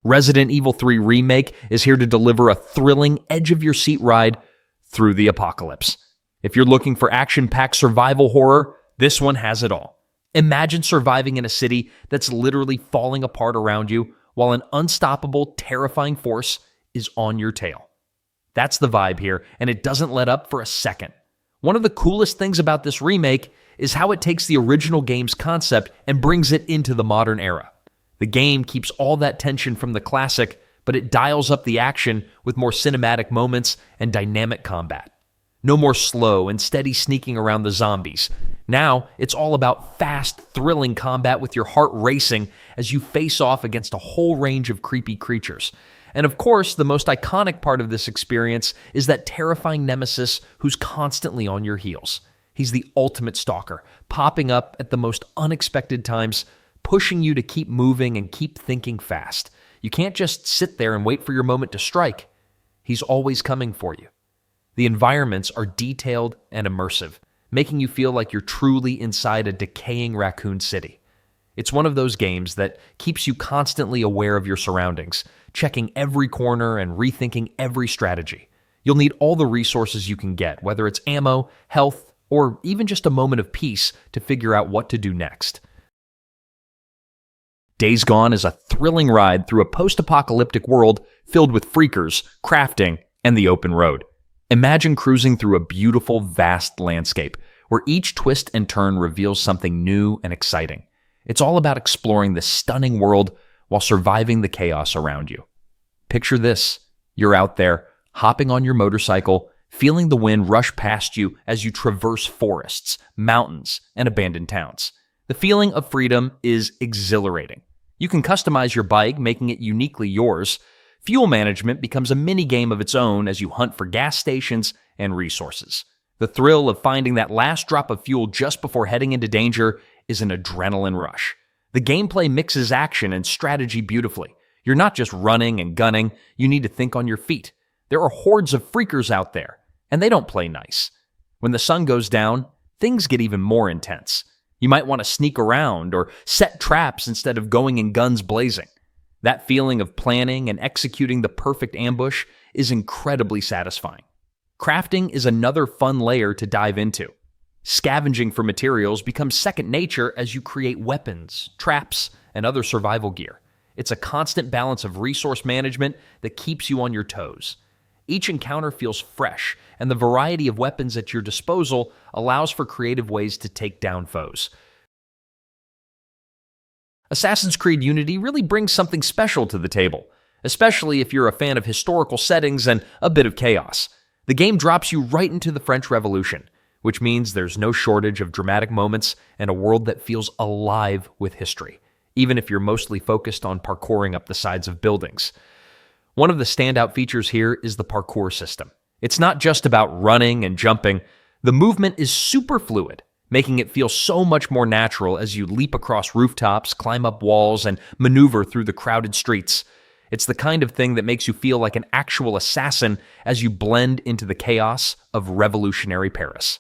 Resident Evil 3 Remake is here to deliver a thrilling, edge-of-your-seat ride through the apocalypse. If you're looking for action-packed survival horror, this one has it all. Imagine surviving in a city that's literally falling apart around you while an unstoppable, terrifying force is on your tail. That's the vibe here, and it doesn't let up for a second. One of the coolest things about this remake is how it takes the original game's concept and brings it into the modern era. The game keeps all that tension from the classic, but it dials up the action with more cinematic moments and dynamic combat. No more slow and steady sneaking around the zombies. Now, it's all about fast, thrilling combat with your heart racing as you face off against a whole range of creepy creatures. And of course, the most iconic part of this experience is that terrifying nemesis who's constantly on your heels. He's the ultimate stalker, popping up at the most unexpected times, pushing you to keep moving and keep thinking fast. You can't just sit there and wait for your moment to strike. He's always coming for you. The environments are detailed and immersive, making you feel like you're truly inside a decaying raccoon city. It's one of those games that keeps you constantly aware of your surroundings, checking every corner and rethinking every strategy. You'll need all the resources you can get, whether it's ammo, health, or even just a moment of peace to figure out what to do next. Days Gone is a thrilling ride through a post-apocalyptic world filled with freakers, crafting, and the open road. Imagine cruising through a beautiful, vast landscape where each twist and turn reveals something new and exciting. It's all about exploring this stunning world while surviving the chaos around you. Picture this. You're out there, hopping on your motorcycle, feeling the wind rush past you as you traverse forests, mountains, and abandoned towns. The feeling of freedom is exhilarating. You can customize your bike, making it uniquely yours. Fuel management becomes a mini-game of its own as you hunt for gas stations and resources. The thrill of finding that last drop of fuel just before heading into danger is an adrenaline rush. The gameplay mixes action and strategy beautifully. You're not just running and gunning, you need to think on your feet. There are hordes of freakers out there, and they don't play nice. When the sun goes down, things get even more intense. You might want to sneak around or set traps instead of going in guns blazing. That feeling of planning and executing the perfect ambush is incredibly satisfying. Crafting is another fun layer to dive into. Scavenging for materials becomes second nature as you create weapons, traps, and other survival gear. It's a constant balance of resource management that keeps you on your toes. Each encounter feels fresh, and the variety of weapons at your disposal allows for creative ways to take down foes. Assassin's Creed Unity really brings something special to the table, especially if you're a fan of historical settings and a bit of chaos. The game drops you right into the French Revolution, which means there's no shortage of dramatic moments and a world that feels alive with history, even if you're mostly focused on parkouring up the sides of buildings. One of the standout features here is the parkour system. It's not just about running and jumping. The movement is super fluid, making it feel so much more natural as you leap across rooftops, climb up walls, and maneuver through the crowded streets. It's the kind of thing that makes you feel like an actual assassin as you blend into the chaos of revolutionary Paris.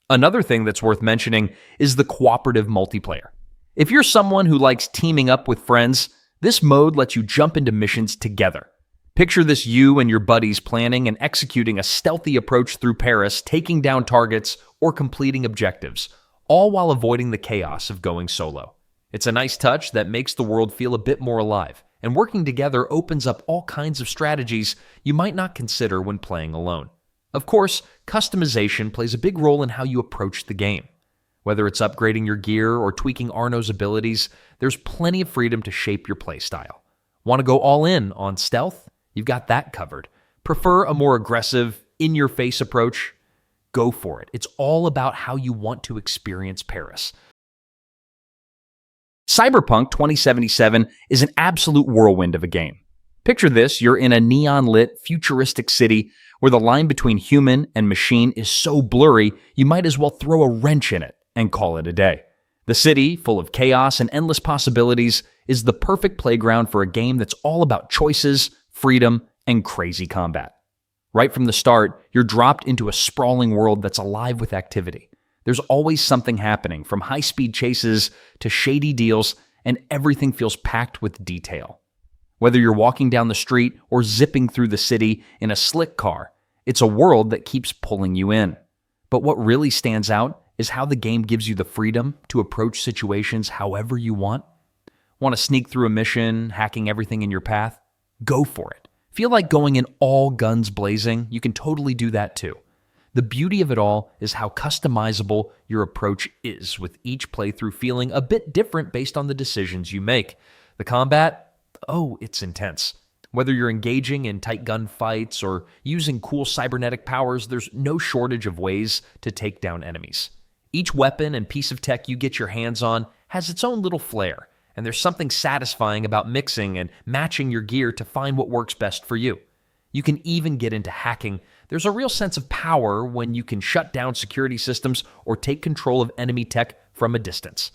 Another thing that's worth mentioning is the cooperative multiplayer. If you're someone who likes teaming up with friends, this mode lets you jump into missions together. Picture this you and your buddies planning and executing a stealthy approach through Paris, taking down targets or completing objectives, all while avoiding the chaos of going solo. It's a nice touch that makes the world feel a bit more alive, and working together opens up all kinds of strategies you might not consider when playing alone. Of course, customization plays a big role in how you approach the game. Whether it's upgrading your gear or tweaking Arno's abilities, there's plenty of freedom to shape your playstyle. Want to go all in on stealth? You've got that covered. Prefer a more aggressive, in-your-face approach? Go for it. It's all about how you want to experience Paris. Cyberpunk 2077 is an absolute whirlwind of a game. Picture this, you're in a neon-lit, futuristic city where the line between human and machine is so blurry, you might as well throw a wrench in it and call it a day. The city, full of chaos and endless possibilities, is the perfect playground for a game that's all about choices, freedom, and crazy combat. Right from the start, you're dropped into a sprawling world that's alive with activity. There's always something happening, from high-speed chases to shady deals, and everything feels packed with detail. Whether you're walking down the street or zipping through the city in a slick car, it's a world that keeps pulling you in. But what really stands out is how the game gives you the freedom to approach situations however you want. Want to sneak through a mission, hacking everything in your path? Go for it. Feel like going in all guns blazing? You can totally do that too. The beauty of it all is how customizable your approach is, with each playthrough feeling a bit different based on the decisions you make. The combat? Oh, it's intense. Whether you're engaging in tight gunfights or using cool cybernetic powers, there's no shortage of ways to take down enemies. Each weapon and piece of tech you get your hands on has its own little flair, and there's something satisfying about mixing and matching your gear to find what works best for you. You can even get into hacking. There's a real sense of power when you can shut down security systems or take control of enemy tech from a distance.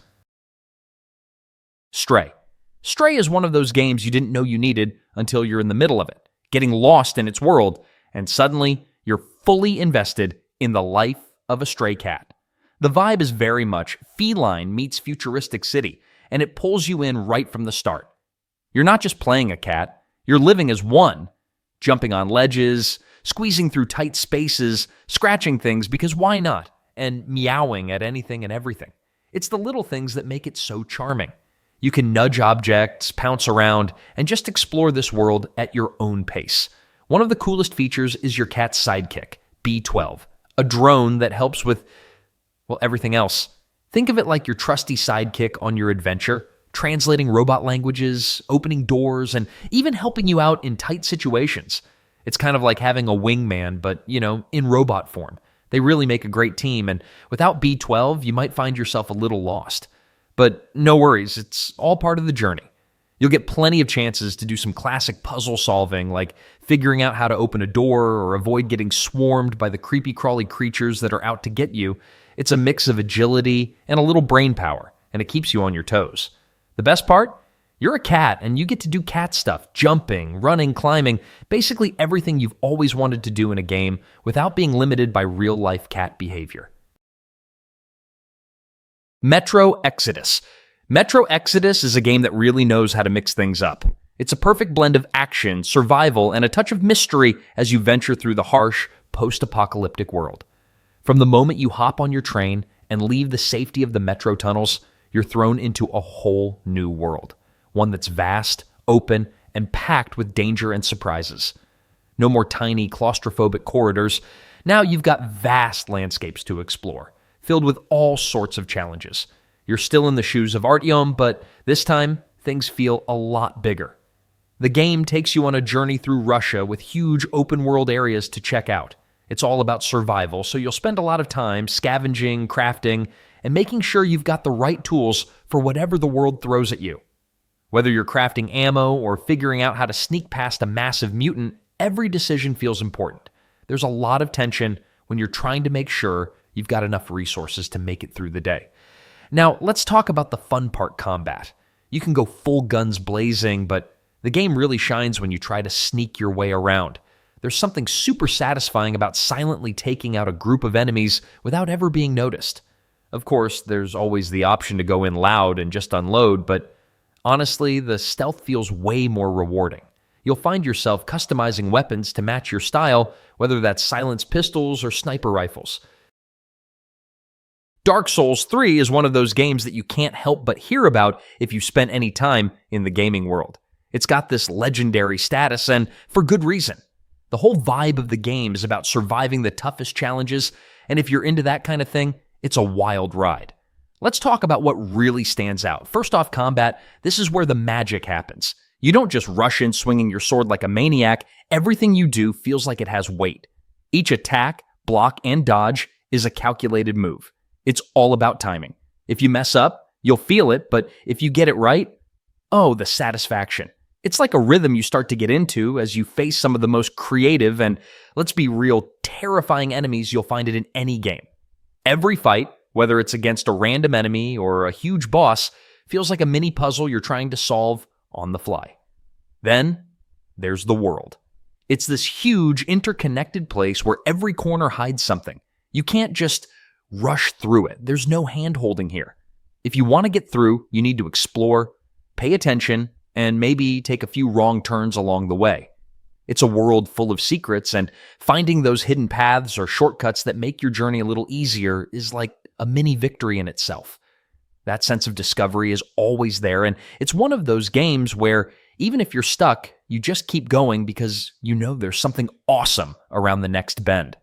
Stray. Stray is one of those games you didn't know you needed until you're in the middle of it, getting lost in its world, and suddenly you're fully invested in the life of a stray cat. The vibe is very much feline meets futuristic city, and it pulls you in right from the start. You're not just playing a cat, you're living as one, jumping on ledges, squeezing through tight spaces, scratching things because why not, and meowing at anything and everything. It's the little things that make it so charming. You can nudge objects, pounce around, and just explore this world at your own pace. One of the coolest features is your cat's sidekick, B12, a drone that helps with, well, everything else. Think of it like your trusty sidekick on your adventure, translating robot languages, opening doors, and even helping you out in tight situations. It's kind of like having a wingman, but, in robot form. They really make a great team, and without B12, you might find yourself a little lost. But no worries, it's all part of the journey. You'll get plenty of chances to do some classic puzzle solving, like figuring out how to open a door or avoid getting swarmed by the creepy crawly creatures that are out to get you. It's a mix of agility and a little brain power, and it keeps you on your toes. The best part? You're a cat, and you get to do cat stuff, jumping, running, climbing, basically everything you've always wanted to do in a game without being limited by real-life cat behavior. Metro Exodus. Metro Exodus is a game that really knows how to mix things up. It's a perfect blend of action, survival, and a touch of mystery as you venture through the harsh, post-apocalyptic world. From the moment you hop on your train and leave the safety of the metro tunnels, you're thrown into a whole new world. One that's vast, open, and packed with danger and surprises. No more tiny, claustrophobic corridors. Now you've got vast landscapes to explore, filled with all sorts of challenges. You're still in the shoes of Artyom, but this time, things feel a lot bigger. The game takes you on a journey through Russia with huge open-world areas to check out. It's all about survival, so you'll spend a lot of time scavenging, crafting, and making sure you've got the right tools for whatever the world throws at you. Whether you're crafting ammo or figuring out how to sneak past a massive mutant, every decision feels important. There's a lot of tension when you're trying to make sure you've got enough resources to make it through the day. Now, let's talk about the fun part, combat. You can go full guns blazing, but the game really shines when you try to sneak your way around. There's something super satisfying about silently taking out a group of enemies without ever being noticed. Of course, there's always the option to go in loud and just unload, but honestly, the stealth feels way more rewarding. You'll find yourself customizing weapons to match your style, whether that's silenced pistols or sniper rifles. Dark Souls 3 is one of those games that you can't help but hear about if you spent any time in the gaming world. It's got this legendary status, and for good reason. The whole vibe of the game is about surviving the toughest challenges, and if you're into that kind of thing, it's a wild ride. Let's talk about what really stands out. First off, combat. This is where the magic happens. You don't just rush in swinging your sword like a maniac. Everything you do feels like it has weight. Each attack, block, and dodge is a calculated move. It's all about timing. If you mess up, you'll feel it, but if you get it right, oh, the satisfaction. It's like a rhythm you start to get into as you face some of the most creative and, let's be real, terrifying enemies you'll find it in any game. Every fight, whether it's against a random enemy or a huge boss, feels like a mini puzzle you're trying to solve on the fly. Then, there's the world. It's this huge, interconnected place where every corner hides something. You can't just rush through it. There's no hand-holding here. If you want to get through, you need to explore, pay attention, and maybe take a few wrong turns along the way. It's a world full of secrets, and finding those hidden paths or shortcuts that make your journey a little easier is like a mini victory in itself. That sense of discovery is always there, and it's one of those games where even if you're stuck, you just keep going because you know there's something awesome around the next bend.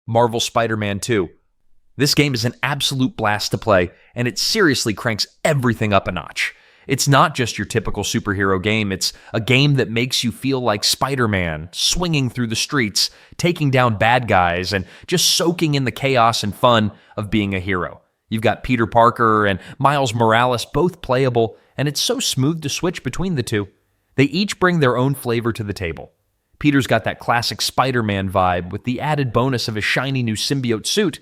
Marvel Spider-Man 2. This game is an absolute blast to play, and it seriously cranks everything up a notch. It's not just your typical superhero game, it's a game that makes you feel like Spider-Man, swinging through the streets, taking down bad guys, and just soaking in the chaos and fun of being a hero. You've got Peter Parker and Miles Morales both playable, and it's so smooth to switch between the two. They each bring their own flavor to the table. Peter's got that classic Spider-Man vibe with the added bonus of his shiny new symbiote suit,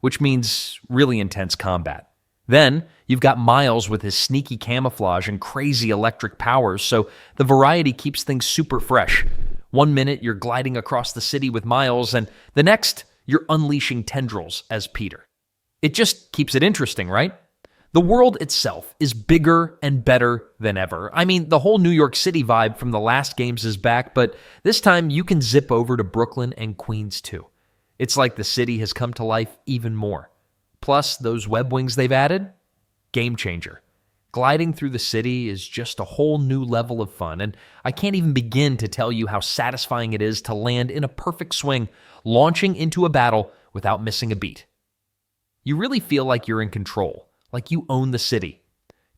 which means really intense combat. Then, you've got Miles with his sneaky camouflage and crazy electric powers, so the variety keeps things super fresh. One minute, you're gliding across the city with Miles, and the next, you're unleashing tendrils as Peter. It just keeps it interesting, right? The world itself is bigger and better than ever. I mean, the whole New York City vibe from the last games is back, but this time you can zip over to Brooklyn and Queens too. It's like the city has come to life even more. Plus, those web wings they've added? Game changer. Gliding through the city is just a whole new level of fun, and I can't even begin to tell you how satisfying it is to land in a perfect swing, launching into a battle without missing a beat. You really feel like you're in control, like you own the city.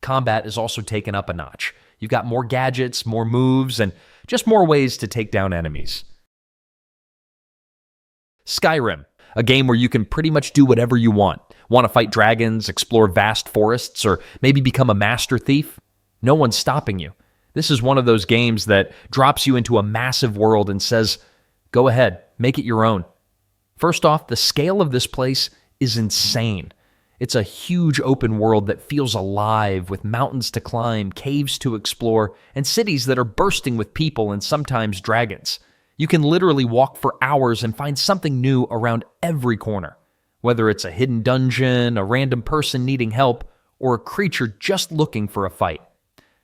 Combat is also taken up a notch. You've got more gadgets, more moves, and just more ways to take down enemies. Skyrim, a game where you can pretty much do whatever you want. Want to fight dragons, explore vast forests, or maybe become a master thief? No one's stopping you. This is one of those games that drops you into a massive world and says, go ahead, make it your own. First off, the scale of this place is insane. It's a huge open world that feels alive, with mountains to climb, caves to explore, and cities that are bursting with people and sometimes dragons. You can literally walk for hours and find something new around every corner. Whether it's a hidden dungeon, a random person needing help, or a creature just looking for a fight.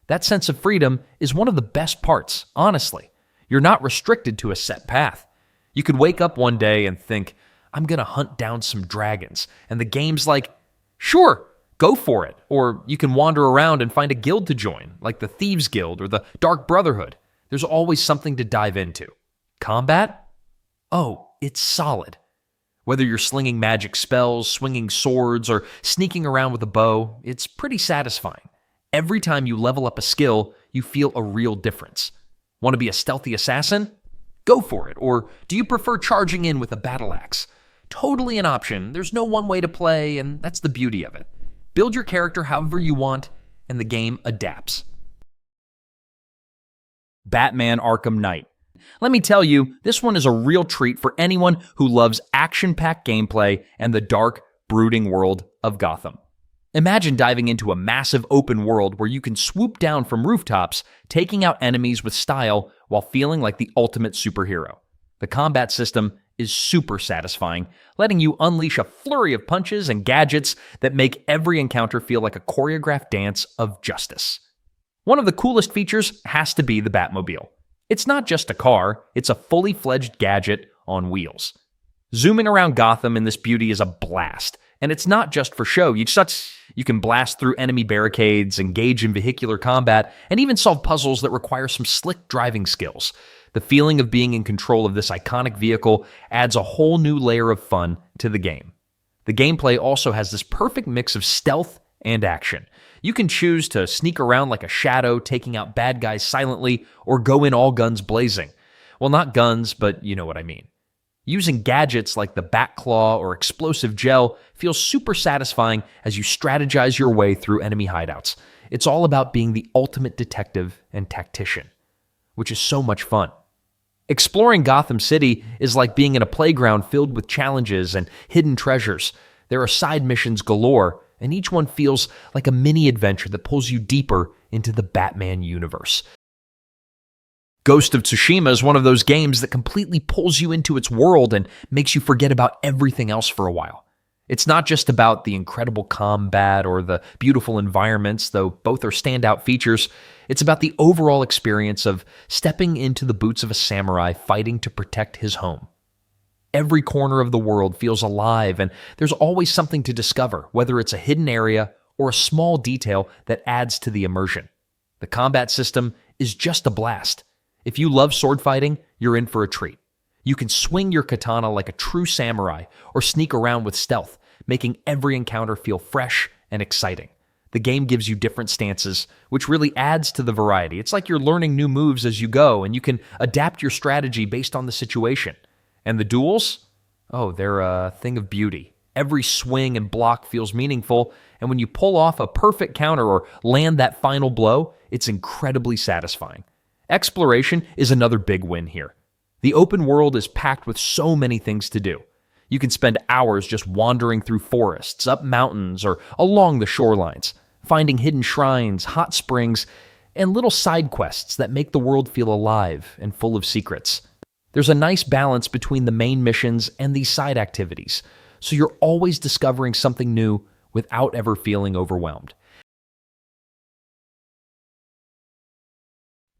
That sense of freedom is one of the best parts, honestly. You're not restricted to a set path. You could wake up one day and think, I'm gonna hunt down some dragons, and the game's like, sure, go for it. Or you can wander around and find a guild to join, like the Thieves Guild or the Dark Brotherhood. There's always something to dive into. Combat? Oh, it's solid. Whether you're slinging magic spells, swinging swords, or sneaking around with a bow, it's pretty satisfying. Every time you level up a skill, you feel a real difference. Want to be a stealthy assassin? Go for it. Or do you prefer charging in with a battle axe? Totally an option. There's no one way to play, and that's the beauty of it. Build your character however you want, and the game adapts. Batman Arkham Knight. Let me tell you, this one is a real treat for anyone who loves action-packed gameplay and the dark, brooding world of Gotham. Imagine diving into a massive open world where you can swoop down from rooftops, taking out enemies with style while feeling like the ultimate superhero. The combat system is super satisfying, letting you unleash a flurry of punches and gadgets that make every encounter feel like a choreographed dance of justice. One of the coolest features has to be the Batmobile. It's not just a car, it's a fully fledged gadget on wheels. Zooming around Gotham in this beauty is a blast, and it's not just for show. You can blast through enemy barricades, engage in vehicular combat, and even solve puzzles that require some slick driving skills. The feeling of being in control of this iconic vehicle adds a whole new layer of fun to the game. The gameplay also has this perfect mix of stealth and action. You can choose to sneak around like a shadow, taking out bad guys silently, or go in all guns blazing. Well, not guns, but you know what I mean. Using gadgets like the Bat Claw or explosive gel feels super satisfying as you strategize your way through enemy hideouts. It's all about being the ultimate detective and tactician, which is so much fun. Exploring Gotham City is like being in a playground filled with challenges and hidden treasures. There are side missions galore, and each one feels like a mini adventure that pulls you deeper into the Batman universe. Ghost of Tsushima is one of those games that completely pulls you into its world and makes you forget about everything else for a while. It's not just about the incredible combat or the beautiful environments, though both are standout features. It's about the overall experience of stepping into the boots of a samurai fighting to protect his home. Every corner of the world feels alive, and there's always something to discover, whether it's a hidden area or a small detail that adds to the immersion. The combat system is just a blast. If you love sword fighting, you're in for a treat. You can swing your katana like a true samurai or sneak around with stealth, making every encounter feel fresh and exciting. The game gives you different stances, which really adds to the variety. It's like you're learning new moves as you go, and you can adapt your strategy based on the situation. And the duels? Oh, they're a thing of beauty. Every swing and block feels meaningful, and when you pull off a perfect counter or land that final blow, it's incredibly satisfying. Exploration is another big win here. The open world is packed with so many things to do. You can spend hours just wandering through forests, up mountains, or along the shorelines, finding hidden shrines, hot springs, and little side quests that make the world feel alive and full of secrets. There's a nice balance between the main missions and these side activities, so you're always discovering something new without ever feeling overwhelmed.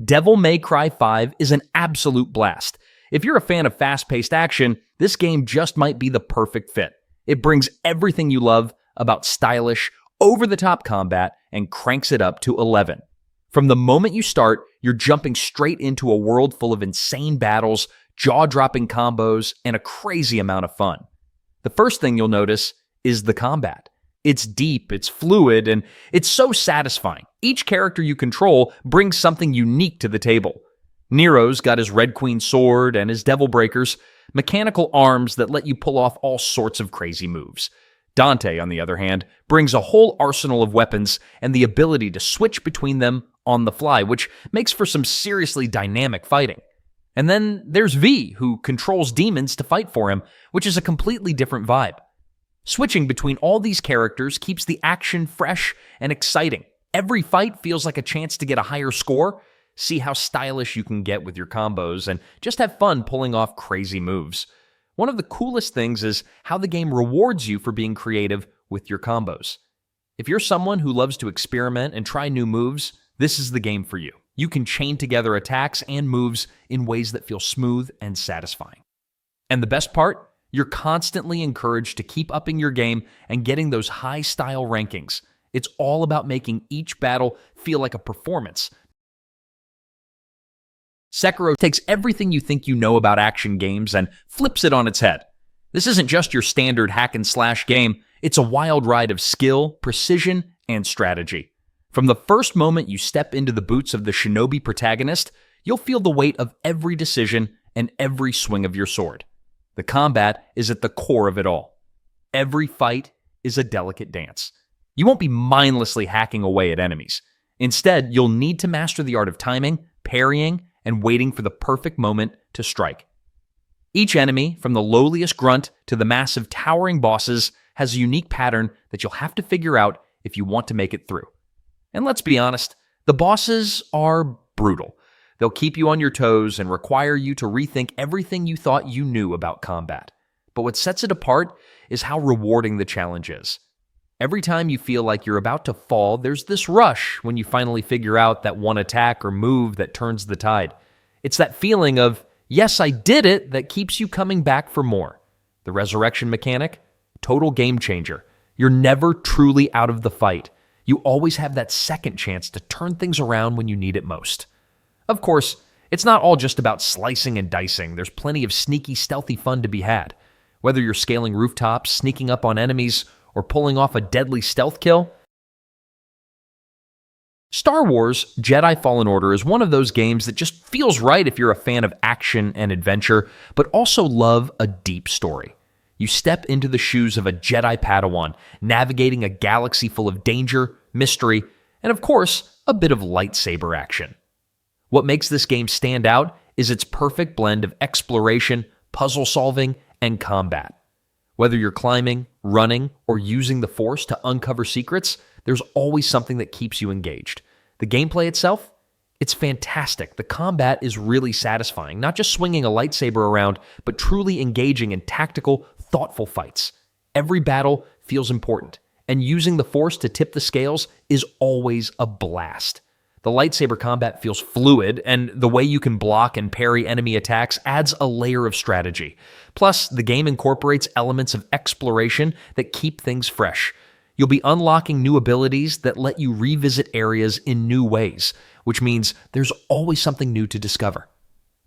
Devil May Cry 5 is an absolute blast. If you're a fan of fast-paced action, this game just might be the perfect fit. It brings everything you love about stylish, over-the-top combat and cranks it up to 11. From the moment you start, you're jumping straight into a world full of insane battles, jaw-dropping combos, and a crazy amount of fun. The first thing you'll notice is the combat. It's deep, it's fluid, and it's so satisfying. Each character you control brings something unique to the table. Nero's got his Red Queen sword and his Devil Breakers, mechanical arms that let you pull off all sorts of crazy moves. Dante, on the other hand, brings a whole arsenal of weapons and the ability to switch between them on the fly, which makes for some seriously dynamic fighting. And then there's V, who controls demons to fight for him, which is a completely different vibe. Switching between all these characters keeps the action fresh and exciting. Every fight feels like a chance to get a higher score, see how stylish you can get with your combos, and just have fun pulling off crazy moves. One of the coolest things is how the game rewards you for being creative with your combos. If you're someone who loves to experiment and try new moves, this is the game for you. You can chain together attacks and moves in ways that feel smooth and satisfying. And the best part? You're constantly encouraged to keep upping your game and getting those high-style rankings. It's all about making each battle feel like a performance. Sekiro takes everything you think you know about action games and flips it on its head. This isn't just your standard hack-and-slash game, it's a wild ride of skill, precision, and strategy. From the first moment you step into the boots of the shinobi protagonist, you'll feel the weight of every decision and every swing of your sword. The combat is at the core of it all. Every fight is a delicate dance. You won't be mindlessly hacking away at enemies. Instead, you'll need to master the art of timing, parrying, and waiting for the perfect moment to strike. Each enemy, from the lowliest grunt to the massive towering bosses, has a unique pattern that you'll have to figure out if you want to make it through. And let's be honest, the bosses are brutal. They'll keep you on your toes and require you to rethink everything you thought you knew about combat. But what sets it apart is how rewarding the challenge is. Every time you feel like you're about to fall, there's this rush when you finally figure out that one attack or move that turns the tide. It's that feeling of, yes, I did it, that keeps you coming back for more. The resurrection mechanic? Total game changer. You're never truly out of the fight. You always have that second chance to turn things around when you need it most. Of course, it's not all just about slicing and dicing. There's plenty of sneaky, stealthy fun to be had. Whether you're scaling rooftops, sneaking up on enemies, or pulling off a deadly stealth kill. Star Wars Jedi Fallen Order is one of those games that just feels right if you're a fan of action and adventure, but also love a deep story. You step into the shoes of a Jedi Padawan, navigating a galaxy full of danger, mystery, and of course, a bit of lightsaber action. What makes this game stand out is its perfect blend of exploration, puzzle solving, and combat. Whether you're climbing, running, or using the Force to uncover secrets, there's always something that keeps you engaged. The gameplay itself? It's fantastic. The combat is really satisfying, not just swinging a lightsaber around, but truly engaging in tactical, thoughtful fights. Every battle feels important, and using the Force to tip the scales is always a blast. The lightsaber combat feels fluid, and the way you can block and parry enemy attacks adds a layer of strategy. Plus, the game incorporates elements of exploration that keep things fresh. You'll be unlocking new abilities that let you revisit areas in new ways, which means there's always something new to discover.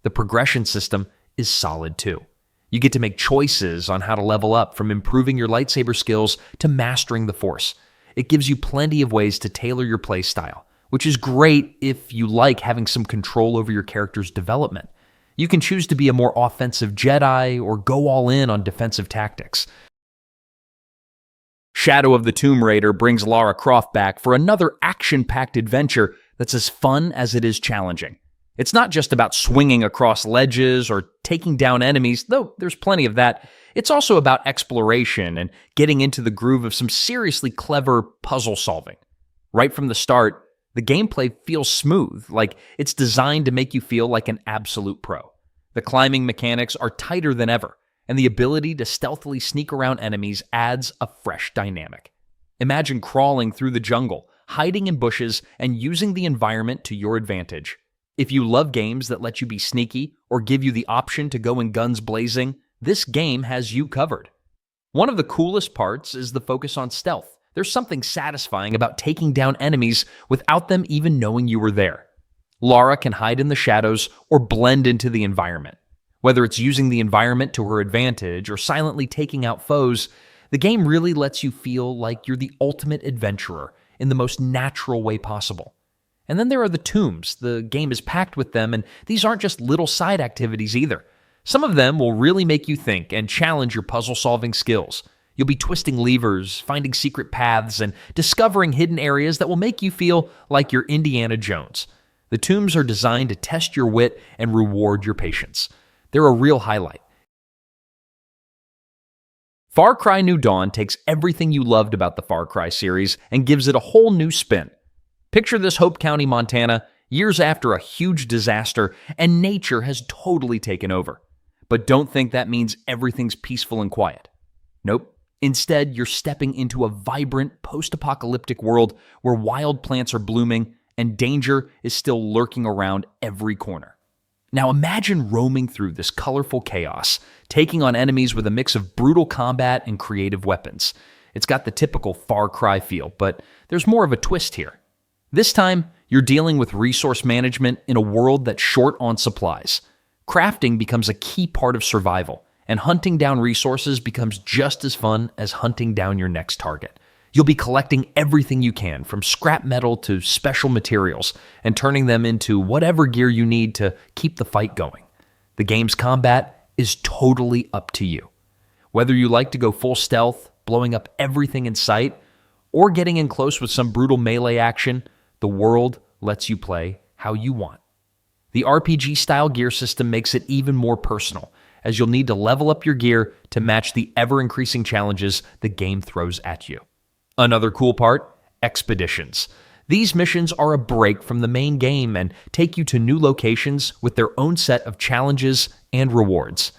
The progression system is solid too. You get to make choices on how to level up, from improving your lightsaber skills to mastering the Force. It gives you plenty of ways to tailor your playstyle, which is great if you like having some control over your character's development. You can choose to be a more offensive Jedi or go all in on defensive tactics. Shadow of the Tomb Raider brings Lara Croft back for another action-packed adventure that's as fun as it is challenging. It's not just about swinging across ledges or taking down enemies, though there's plenty of that. It's also about exploration and getting into the groove of some seriously clever puzzle solving. Right from the start, the gameplay feels smooth, like it's designed to make you feel like an absolute pro. The climbing mechanics are tighter than ever, and the ability to stealthily sneak around enemies adds a fresh dynamic. Imagine crawling through the jungle, hiding in bushes, and using the environment to your advantage. If you love games that let you be sneaky or give you the option to go in guns blazing, this game has you covered. One of the coolest parts is the focus on stealth. There's something satisfying about taking down enemies without them even knowing you were there. Lara can hide in the shadows or blend into the environment. Whether it's using the environment to her advantage or silently taking out foes, the game really lets you feel like you're the ultimate adventurer in the most natural way possible. And then there are the tombs. The game is packed with them, and these aren't just little side activities either. Some of them will really make you think and challenge your puzzle-solving skills. You'll be twisting levers, finding secret paths, and discovering hidden areas that will make you feel like you're Indiana Jones. The tombs are designed to test your wit and reward your patience. They're a real highlight. Far Cry New Dawn takes everything you loved about the Far Cry series and gives it a whole new spin. Picture this: Hope County, Montana, years after a huge disaster, and nature has totally taken over. But don't think that means everything's peaceful and quiet. Nope. Instead, you're stepping into a vibrant, post-apocalyptic world where wild plants are blooming and danger is still lurking around every corner. Now imagine roaming through this colorful chaos, taking on enemies with a mix of brutal combat and creative weapons. It's got the typical Far Cry feel, but there's more of a twist here. This time, you're dealing with resource management in a world that's short on supplies. Crafting becomes a key part of survival, and hunting down resources becomes just as fun as hunting down your next target. You'll be collecting everything you can, from scrap metal to special materials, and turning them into whatever gear you need to keep the fight going. The game's combat is totally up to you. Whether you like to go full stealth, blowing up everything in sight, or getting in close with some brutal melee action, the world lets you play how you want. The RPG-style gear system makes it even more personal, as you'll need to level up your gear to match the ever-increasing challenges the game throws at you. Another cool part: expeditions. These missions are a break from the main game and take you to new locations with their own set of challenges and rewards.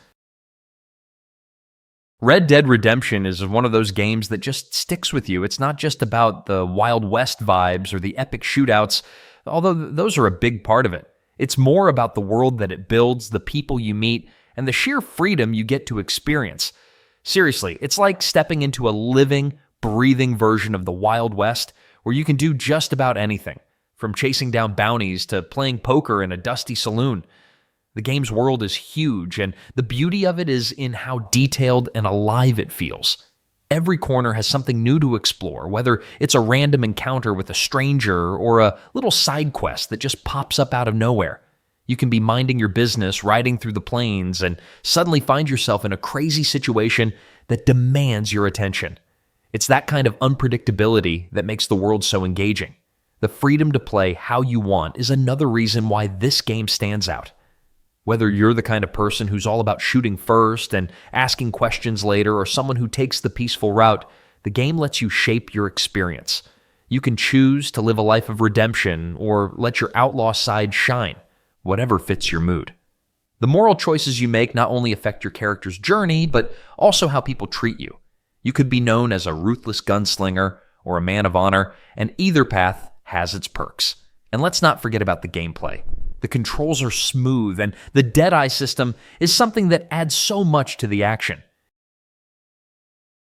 Red Dead Redemption is one of those games that just sticks with you. It's not just about the Wild West vibes or the epic shootouts, although those are a big part of it. It's more about the world that it builds, the people you meet, and the sheer freedom you get to experience. Seriously, it's like stepping into a living, breathing version of the Wild West where you can do just about anything, from chasing down bounties to playing poker in a dusty saloon. The game's world is huge, and the beauty of it is in how detailed and alive it feels. Every corner has something new to explore, whether it's a random encounter with a stranger or a little side quest that just pops up out of nowhere. You can be minding your business, riding through the plains, and suddenly find yourself in a crazy situation that demands your attention. It's that kind of unpredictability that makes the world so engaging. The freedom to play how you want is another reason why this game stands out. Whether you're the kind of person who's all about shooting first and asking questions later, or someone who takes the peaceful route, the game lets you shape your experience. You can choose to live a life of redemption or let your outlaw side shine, whatever fits your mood. The moral choices you make not only affect your character's journey, but also how people treat you. You could be known as a ruthless gunslinger or a man of honor, and either path has its perks. And let's not forget about the gameplay. The controls are smooth, and the Deadeye system is something that adds so much to the action.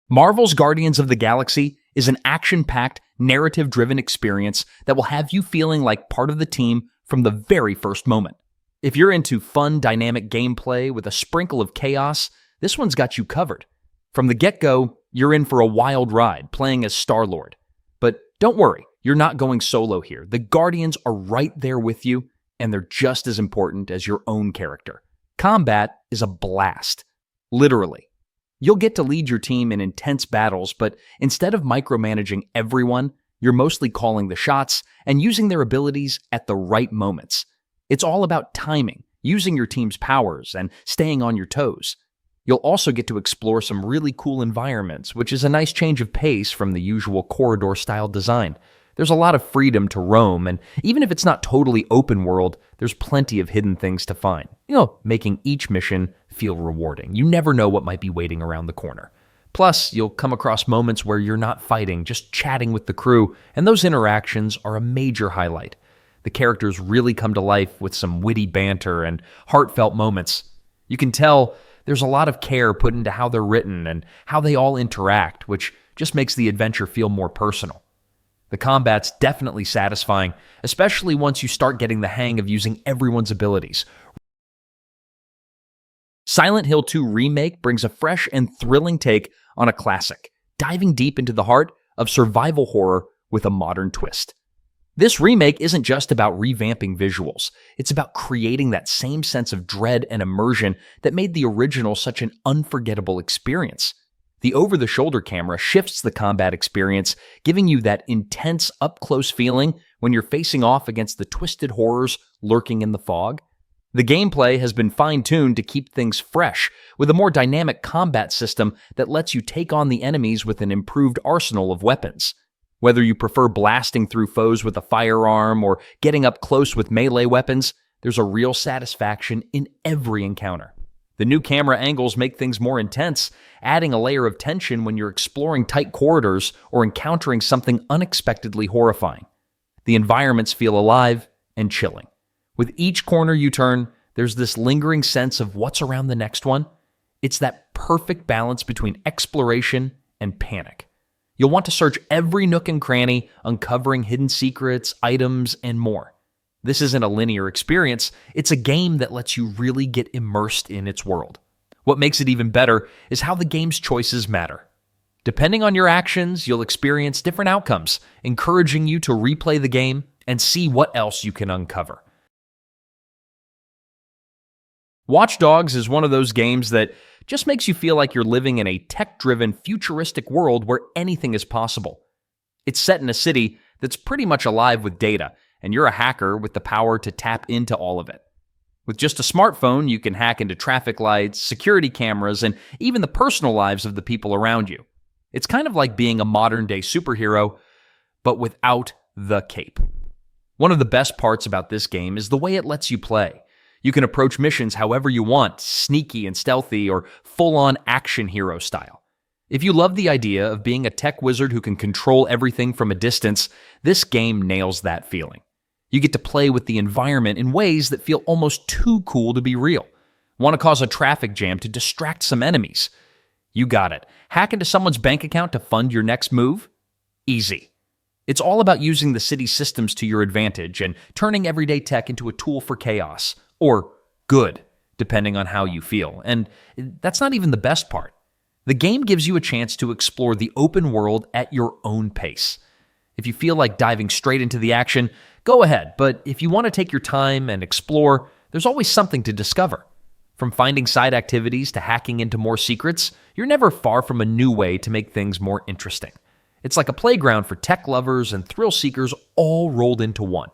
Marvel's Guardians of the Galaxy is an action-packed, narrative-driven experience that will have you feeling like part of the team from the very first moment. If you're into fun, dynamic gameplay with a sprinkle of chaos, this one's got you covered. From the get-go, you're in for a wild ride, playing as Star-Lord. But don't worry, you're not going solo here. The Guardians are right there with you, and they're just as important as your own character. Combat is a blast. Literally. You'll get to lead your team in intense battles, but instead of micromanaging everyone, you're mostly calling the shots and using their abilities at the right moments. It's all about timing, using your team's powers, and staying on your toes. You'll also get to explore some really cool environments, which is a nice change of pace from the usual corridor-style design. There's a lot of freedom to roam, and even if it's not totally open world, there's plenty of hidden things to find, making each mission feel rewarding. You never know what might be waiting around the corner. Plus, you'll come across moments where you're not fighting, just chatting with the crew, and those interactions are a major highlight. The characters really come to life with some witty banter and heartfelt moments. You can tell there's a lot of care put into how they're written and how they all interact, which just makes the adventure feel more personal. The combat's definitely satisfying, especially once you start getting the hang of using everyone's abilities. Silent Hill 2 Remake brings a fresh and thrilling take on a classic, diving deep into the heart of survival horror with a modern twist. This remake isn't just about revamping visuals, it's about creating that same sense of dread and immersion that made the original such an unforgettable experience. The over-the-shoulder camera shifts the combat experience, giving you that intense up-close feeling when you're facing off against the twisted horrors lurking in the fog. The gameplay has been fine-tuned to keep things fresh, with a more dynamic combat system that lets you take on the enemies with an improved arsenal of weapons. Whether you prefer blasting through foes with a firearm or getting up close with melee weapons, there's a real satisfaction in every encounter. The new camera angles make things more intense, adding a layer of tension when you're exploring tight corridors or encountering something unexpectedly horrifying. The environments feel alive and chilling. With each corner you turn, there's this lingering sense of what's around the next one. It's that perfect balance between exploration and panic. You'll want to search every nook and cranny, uncovering hidden secrets, items, and more. This isn't a linear experience, it's a game that lets you really get immersed in its world. What makes it even better is how the game's choices matter. Depending on your actions, you'll experience different outcomes, encouraging you to replay the game and see what else you can uncover. Watch Dogs is one of those games that just makes you feel like you're living in a tech-driven, futuristic world where anything is possible. It's set in a city that's pretty much alive with data, and you're a hacker with the power to tap into all of it. With just a smartphone, you can hack into traffic lights, security cameras, and even the personal lives of the people around you. It's kind of like being a modern-day superhero, but without the cape. One of the best parts about this game is the way it lets you play. You can approach missions however you want, sneaky and stealthy, or full-on action hero style. If you love the idea of being a tech wizard who can control everything from a distance, this game nails that feeling. You get to play with the environment in ways that feel almost too cool to be real. Want to cause a traffic jam to distract some enemies? You got it. Hack into someone's bank account to fund your next move? Easy. It's all about using the city's systems to your advantage and turning everyday tech into a tool for chaos. Or good, depending on how you feel. And that's not even the best part. The game gives you a chance to explore the open world at your own pace. If you feel like diving straight into the action, go ahead. But if you want to take your time and explore, there's always something to discover. From finding side activities to hacking into more secrets, you're never far from a new way to make things more interesting. It's like a playground for tech lovers and thrill seekers all rolled into one.